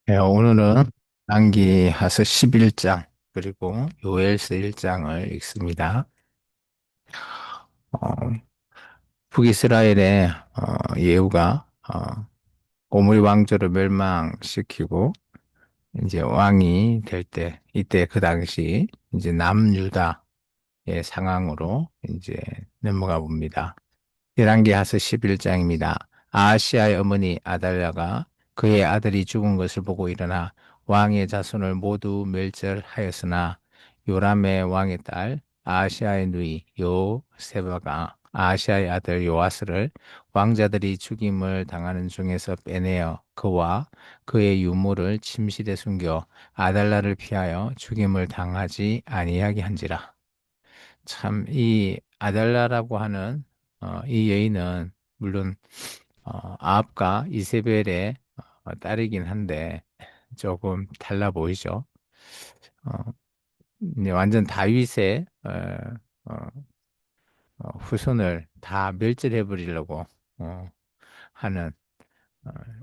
네, 오늘은 남기하서 11장 그리고 요엘서 1장을 읽습니다. 어, 북이스라엘의 예후가 오므리 왕조를 멸망시키고 이제 왕이 될 때, 이때 그 당시 이제 남유다의 상황으로 이제 넘어가 봅니다. 열왕기하서 11장입니다. 아하시아의 어머니 아달랴가 그의 아들이 죽은 것을 보고 일어나 왕의 자손을 모두 멸절하였으나 요람의 왕의 딸 아하시아의 누이 요세바가 아하시아의 아들 요아스를 왕자들이 죽임을 당하는 중에서 빼내어 그와 그의 유모를 침실에 숨겨 아달랴를 피하여 죽임을 당하지 아니하게 한지라. 참, 이 아달라라고 하는 이 여인은 물론 아합과 이세벨의 딸이긴 한데 조금 달라 보이죠. 어, 이제 완전 다윗의 어, 후손을 다 멸절해 버리려고 어, 하는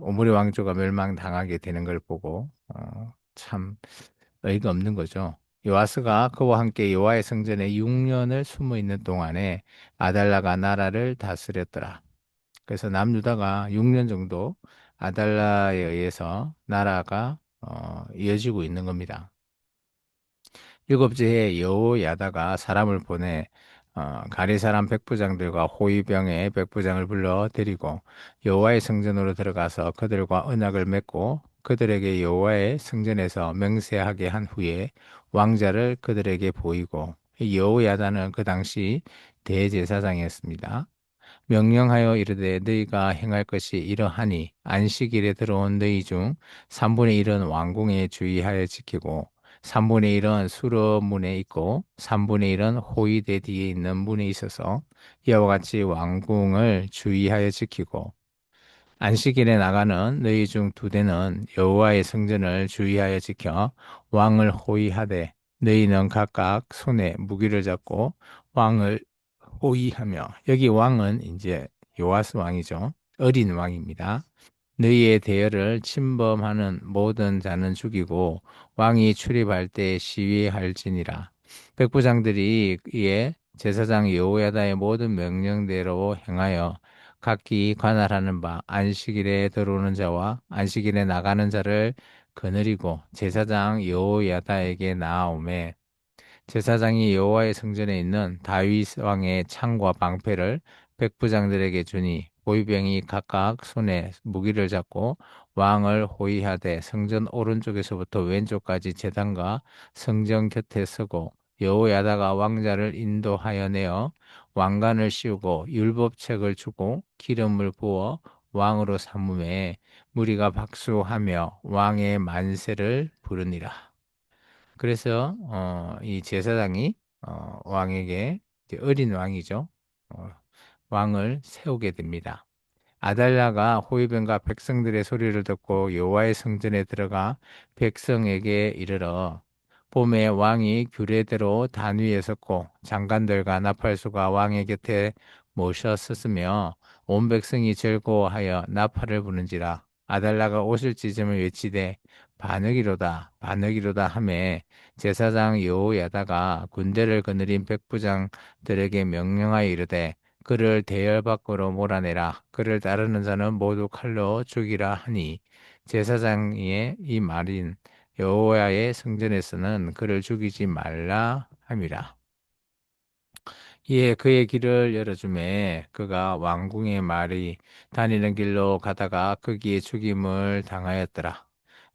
오므리 왕조가 멸망당하게 되는 걸 보고 참 어이가 없는 거죠. 요아스가 그와 함께 여호와의 성전에 6년을 숨어 있는 동안에 아달라가 나라를 다스렸더라. 그래서 남유다가 6년 정도 아달라에 의해서 나라가 이어지고 있는 겁니다. 일곱째 해에 여호야다가 사람을 보내 가리 사람 백부장들과 호위병의 백부장을 불러 데리고 여호와의 성전으로 들어가서 그들과 언약을 맺고 그들에게 여호와의 성전에서 맹세하게 한 후에 왕자를 그들에게 보이고 여호야다는 그 당시 대제사장이었습니다. 명령하여 이르되 너희가 행할 것이 이러하니 안식일에 들어온 너희 중 3분의 1은 왕궁에 주의하여 지키고 3분의 1은 수로문에 있고 3분의 1은 호위대 뒤에 있는 문에 있어서 이와 같이 왕궁을 주의하여 지키고 안식일에 나가는 너희 중 두 대는 여호와의 성전을 주의하여 지켜 왕을 호위하되 너희는 각각 손에 무기를 잡고 왕을 호위하며 여기 왕은 이제 요아스 왕이죠. 어린 왕입니다. 너희의 대열을 침범하는 모든 자는 죽이고 왕이 출입할 때 시위할지니라. 백부장들이 이에 제사장 여호야다의 모든 명령대로 행하여 각기 관할하는 바 안식일에 들어오는 자와 안식일에 나가는 자를 거느리고 제사장 여호야다에게 나아오매 제사장이 여호와의 성전에 있는 다윗 왕의 창과 방패를 백부장들에게 주니 호위병이 각각 손에 무기를 잡고 왕을 호위하되 성전 오른쪽에서부터 왼쪽까지 제단과 성전 곁에 서고 여호야다가 왕자를 인도하여 내어 왕관을 씌우고 율법책을 주고 기름을 부어 왕으로 삼음에 무리가 박수하며 왕의 만세를 부르니라. 그래서 이 제사장이 왕에게 이제 어린 왕이죠. 어, 왕을 세우게 됩니다. 아달랴가 호위병과 백성들의 소리를 듣고 여호와의 성전에 들어가 백성에게 이르러 봄에 왕이 규례대로 단 위에 섰고 장관들과 나팔수가 왕의 곁에 모셔 섰으며 온 백성이 즐거워하여 나팔을 부는지라 아달랴가 옷을 찢으며 외치되 반역이로다 반역이로다 하매 제사장 여호야다가 군대를 거느린 백부장들에게 명령하여 이르되 그를 대열 밖으로 몰아내라. 그를 따르는 자는 모두 칼로 죽이라 하니 제사장의 이 말인 여호와의 성전에서는 그를 죽이지 말라 함이라. 이에 그의 길을 열어주매 그가 왕궁의 말이 다니는 길로 가다가 거기에 죽임을 당하였더라.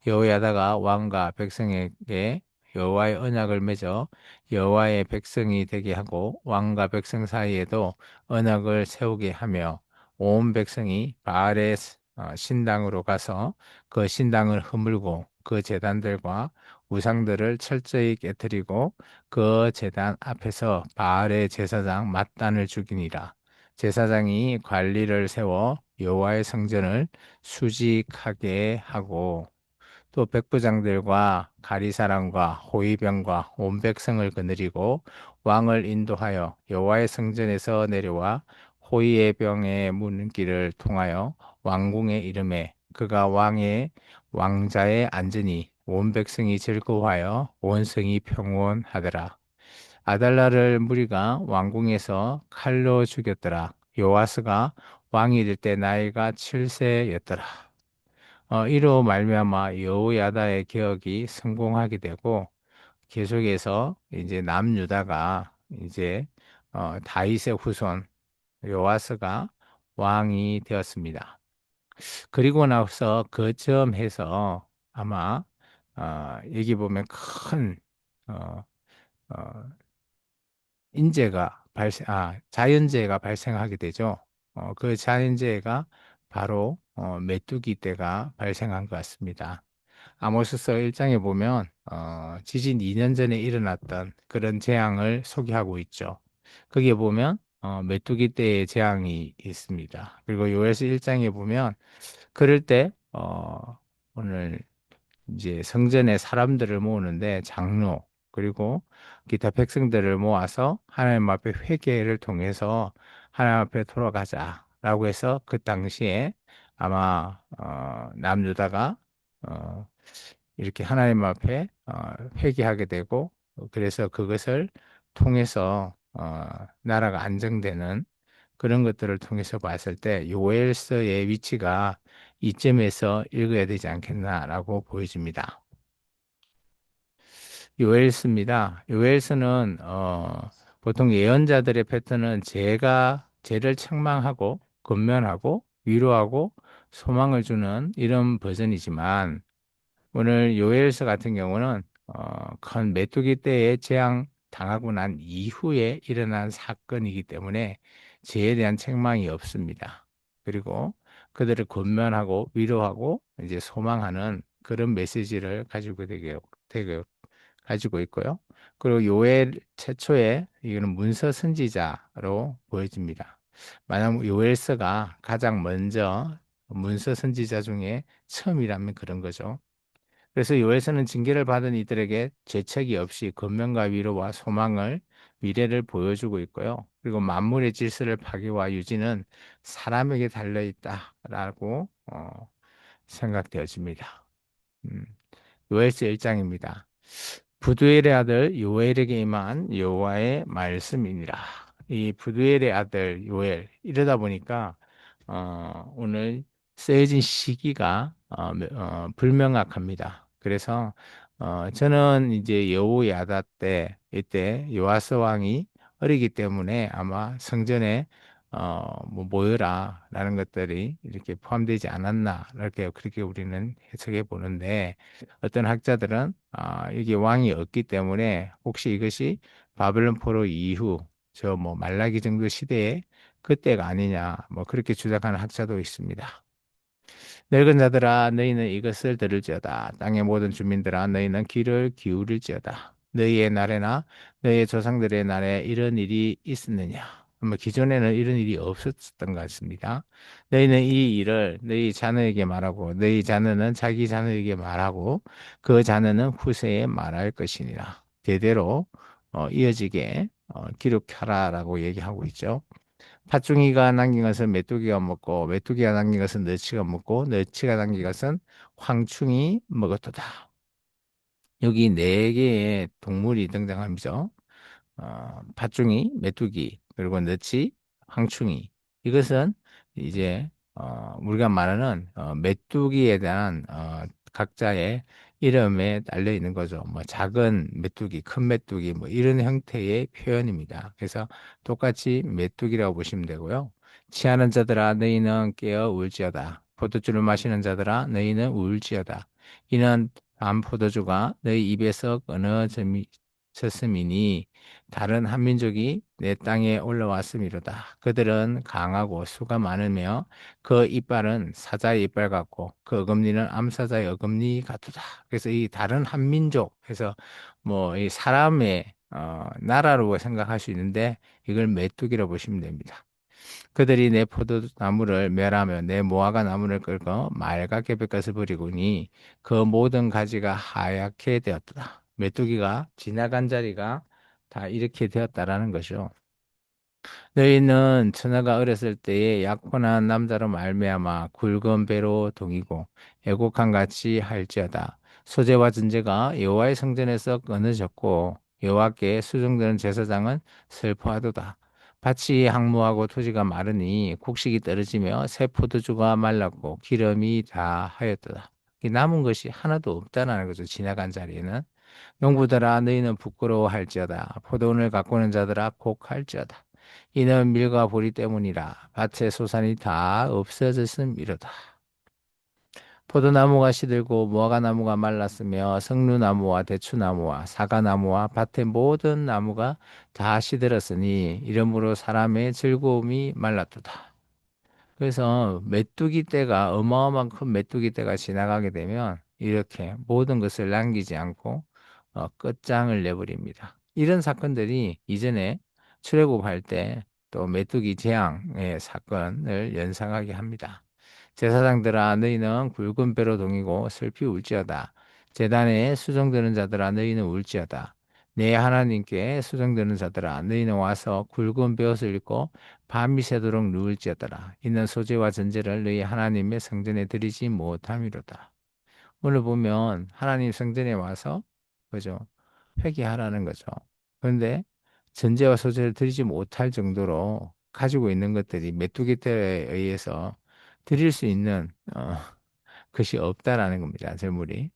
여호야다가 왕과 백성에게 여호와의 언약을 맺어 여호와의 백성이 되게 하고 왕과 백성 사이에도 언약을 세우게 하며 온 백성이 바알의 신당으로 가서 그 신당을 허물고 그 제단들과 우상들을 철저히 깨뜨리고 그 제단 앞에서 바알의 제사장 mat단을 죽이니라. 제사장이 관리를 세워 여호와의 성전을 수직하게 하고 또 백부장들과 가리사람과 호위병과 온 백성을 거느리고 왕을 인도하여 여호와의 성전에서 내려와 호위의 병의 문길을 통하여 왕궁에 이르매 그가 왕의 왕자의 안전이 온 백성이 즐거워하여 온 성이 평온하더라. 아달라를 무리가 왕궁에서 칼로 죽였더라. 요아스가 왕이 될 때 나이가 7세였더라. 이로 말미암아 여호야다의 개혁이 성공하게 되고 계속해서 이제 남유다가 이제 다윗의 후손 요아스가 왕이 되었습니다. 그리고 나서 거점해서 아마 여기 보면 큰 어, 어, 자연재해가 발생하게 되죠. 그 자연재해가 바로 메뚜기 때가 발생한 것 같습니다. 아모스서 1장에 보면 지진 2년 전에 일어났던 그런 재앙을 소개하고 있죠. 거기에 보면 메뚜기 때의 재앙이 있습니다. 그리고 요엘서 1장에 보면 그럴 때 오늘 이제 성전에 사람들을 모으는데 장로 그리고 기타 백성들을 모아서 하나님 앞에 회개를 통해서 하나님 앞에 돌아가자라고 해서 그 당시에 아마 남유다가 어, 이렇게 하나님 앞에 회개하게 되고 그래서 그것을 통해서 나라가 안정되는 그런 것들을 통해서 봤을 때 요엘서의 위치가 이점에서 읽어야 되지 않겠나라고 보여집니다. 요엘서입니다. 요엘서는 보통 예언자들의 패턴은 죄를 책망하고 권면하고 위로하고 소망을 주는 이런 버전이지만 오늘 요엘서 같은 경우는 큰 메뚜기 때에 재앙 당하고 난 이후에 일어난 사건이기 때문에 죄에 대한 책망이 없습니다. 그리고 그들을 권면하고 위로하고 이제 소망하는 그런 메시지를 되게 가지고 있고요. 그리고 요엘 최초에 이거는 문서 선지자로 보여집니다. 만약 요엘서가 가장 먼저 문서 선지자 중에 처음이라면 그런 거죠. 그래서 요에서는 징계를 받은 이들에게 죄책이 없이 권면과 위로와 소망을 미래를 보여주고 있고요. 그리고 만물의 질서를 파괴와 유지는 사람에게 달려 있다라고 생각되어집니다. 음, 요에서 1장입니다. 부두엘의 아들 요엘에게 임한 여호와의 말씀이니라. 이 부두엘의 아들 요엘 이러다 보니까 오늘 쓰여진 시기가 불명확합니다. 그래서 저는 이제 여호야다 때 이때 요아스 왕이 어리기 때문에 아마 성전에 뭐 모여라라는 것들이 이렇게 포함되지 않았나 이렇게 그렇게 우리는 해석해 보는데 어떤 학자들은 이게 왕이 없기 때문에 혹시 이것이 바벨론 포로 이후 저 뭐 말라기 정도 시대에 그때가 아니냐 뭐 그렇게 주장하는 학자도 있습니다. 늙은 자들아 너희는 이것을 들을지어다. 땅의 모든 주민들아 너희는 귀를 기울일지어다. 너희의 날에나 너희의 조상들의 날에 이런 일이 있었느냐? 뭐 기존에는 이런 일이 없었던 것 같습니다. 너희는 이 일을 너희 자녀에게 말하고 너희 자녀는 자기 자녀에게 말하고 그 자녀는 후세에 말할 것이니라. 대대로 이어지게 기록하라라고 얘기하고 있죠. 팥중이가 남긴 것은 메뚜기가 먹고 메뚜기가 남긴 것은 너치가 먹고 너치가 남긴 것은 황충이 먹었도다. 여기 네 개의 동물이 등장하죠. 팥중이, 메뚜기, 그리고 너치, 황충이. 이것은 이제 우리가 말하는 메뚜기에 대한 각자의 이름에 달려 있는 거죠. 뭐 작은 메뚜기, 큰 메뚜기, 뭐 이런 형태의 표현입니다. 그래서 똑같이 메뚜기라고 보시면 되고요. 취하는 자들아 너희는 깨어 울지어다. 포도주를 마시는 자들아 너희는 울지어다. 이는 한 포도주가 너희 입에서 끊어졌음이니 다른 한 민족이 내 땅에 올라왔음이로다. 그들은 강하고 수가 많으며 그 이빨은 사자의 이빨 같고 그 어금니는 암사자의 어금니 같도다. 그래서 이 다른 한 민족 해서 뭐 이 사람의 나라로 생각할 수 있는데 이걸 메뚜기라고 보시면 됩니다. 그들이 내 포도나무를 멸하며 내 무화과 나무를 끌고 말갛게 볏것을 부리고니 그 모든 가지가 하얗게 되었다. 메뚜기가 지나간 자리가 다 이렇게 되었다라는 것이죠. 너희는 처녀가 어렸을 때에 약혼한 남자로 말미암아 굵은 배로 동이고 애곡한 같이 할지어다. 소재와 전제가 여호와의 성전에서 끊어졌고 여호와께 수종되는 제사장은 슬퍼하도다. 밭이 항무하고 토지가 마르니 곡식이 떨어지며 새 포도주가 말랐고 기름이 다 하였도다. 이 남은 것이 하나도 없다라는 거죠. 지나간 자리에는. 농부들아 너희는 부끄러워할지어다. 포도원을 가꾸는 자들아 곡할지어다. 이는 밀과 보리 때문이라 밭의 소산이 다 없어졌음이로다. 포도나무가 시들고 무화과나무가 말랐으며 석류나무와 대추나무와 사과나무와 밭의 모든 나무가 다 시들었으니 이러므로 사람의 즐거움이 말랐도다. 그래서 메뚜기 떼가 어마어마한 큰 메뚜기 떼가 지나가게 되면 이렇게 모든 것을 남기지 않고 끝장을 내버립니다. 이런 사건들이 이전에 출애굽할 때 또 메뚜기 재앙의 사건을 연상하게 합니다. 제사장들아 너희는 굵은 배로 동이고 슬피 울지어다. 제단에 수종드는 자들아 너희는 울지어다. 내 하나님께 수종드는 자들아 너희는 와서 굵은 베옷을 입고 밤이 새도록 누울지어다라. 이는 소재와 전제를 너희 하나님의 성전에 드리지 못함이로다. 오늘 보면 하나님 성전에 와서 그죠? 회개하라는 거죠. 그런데 전제와 소재를 드리지 못할 정도로 가지고 있는 것들이 메뚜기 떼에 의해서 드릴 수 있는 것이 없다라는 겁니다. 재물이.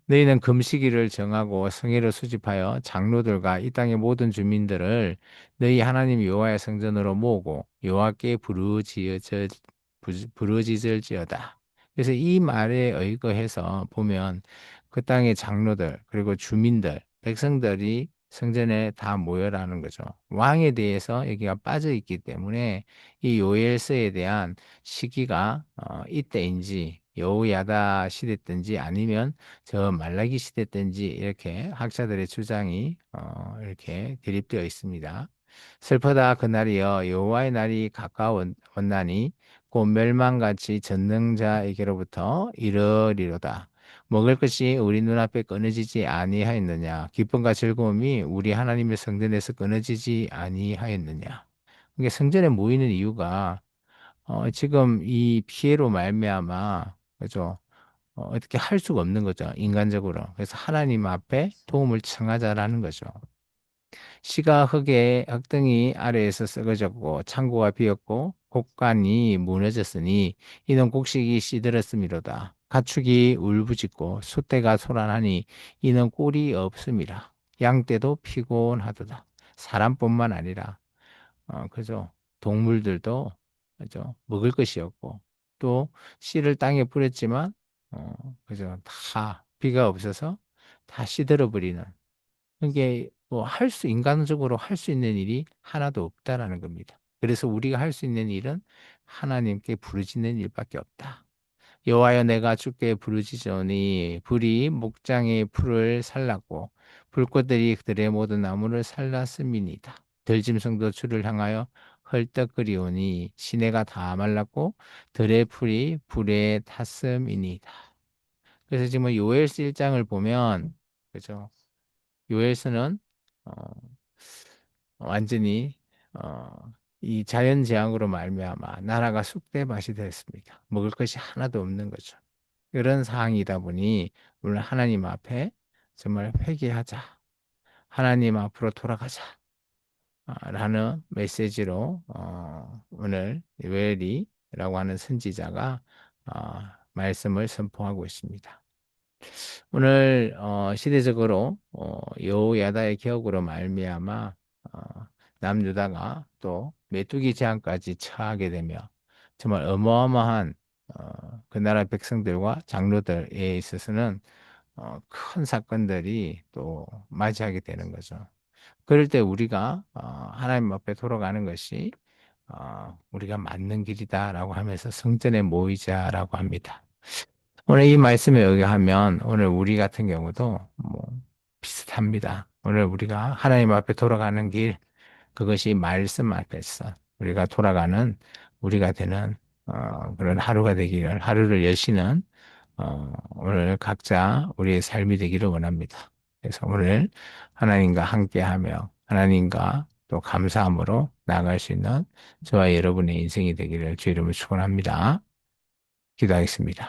너희는 금식일을 정하고 성회를 수집하여 장로들과 이 땅의 모든 주민들을 너희 하나님 여호와의 성전으로 모으고 여호와께 부르짖을지어다. 그래서 이 말에 의거해서 보면 그 땅의 장로들 그리고 주민들 백성들이 성전에 다 모여라는 거죠. 왕에 대해서 여기가 빠져 있기 때문에 이 요엘서에 대한 시기가 이때인지 여호야다 시대든지 아니면 저 말라기 시대 때인지 이렇게 학자들의 주장이 이렇게 대립되어 있습니다. 슬퍼다 그날이여 여호와의 날이 가까웠나니 곧 멸망같이 전능자에게로부터 이르리로다. 먹을 것이 우리 눈앞에 끊어지지 아니하였느냐? 기쁨과 즐거움이 우리 하나님의 성전에서 끊어지지 아니하였느냐? 이게 성전에 모이는 이유가 지금 이 피해로 말미암아 그죠? 어떻게 할 수가 없는 거죠. 인간적으로. 그래서 하나님 앞에 도움을 청하자라는 거죠. 씨가 흙에 흙등이 아래에서 썩어졌고 창고가 비었고 곡간이 무너졌으니 이는 곡식이 씨들었음이로다. 가축이 울부짖고 숫대가 소란하니 이는 꼴이 없음이라. 양떼도 피곤하도다. 사람뿐만 아니라 그죠. 동물들도 그죠. 먹을 것이 없고 또 씨를 땅에 뿌렸지만 그죠. 다 비가 없어서 다 시들어 버리는 이게 뭐 인간적으로 할 수 있는 일이 하나도 없다라는 겁니다. 그래서 우리가 할 수 있는 일은 하나님께 부르짖는 일밖에 없다. 여호와여 내가 주께 부르짖으니 불이 목장의 풀을 살랐고 불꽃들이 그들의 모든 나무를 살랐음이니이다. 들짐승도 주를 향하여 헐떡거리오니 시내가 다 말랐고 들의 풀이 불에 탔음이니이다. 그래서 지금 요엘서 1장을 보면 그죠? 요엘서는 어, 완전히 어, 이 자연 재앙으로 말미암아 나라가 쑥대밭이 됐습니다. 먹을 것이 하나도 없는 거죠. 이런 상황이다 보니 오늘 하나님 앞에 정말 회개하자. 하나님 앞으로 돌아가자. 라는 메시지로 오늘 요엘이라고 하는 선지자가 말씀을 선포하고 있습니다. 오늘 시대적으로 여호야다의 개혁으로 말미암아 어, 남유다가 또 메뚜기 재앙까지 처하게 되며 정말 어마어마한 그 나라 백성들과 장로들에 있어서는 큰 사건들이 또 맞이하게 되는 거죠. 그럴 때 우리가 하나님 앞에 돌아가는 것이 우리가 맞는 길이다라고 하면서 성전에 모이자라고 합니다. 오늘 이 말씀에 의하면 오늘 우리 같은 경우도 뭐 비슷합니다. 오늘 우리가 하나님 앞에 돌아가는 길, 그것이 말씀 앞에서 우리가 돌아가는 우리가 되는 그런 하루가 되기를, 하루를 여시는 오늘 각자 우리의 삶이 되기를 원합니다. 그래서 오늘 하나님과 함께하며 하나님과 또 감사함으로 나아갈 수 있는 저와 여러분의 인생이 되기를 주 이름으로 축원합니다. 기도하겠습니다.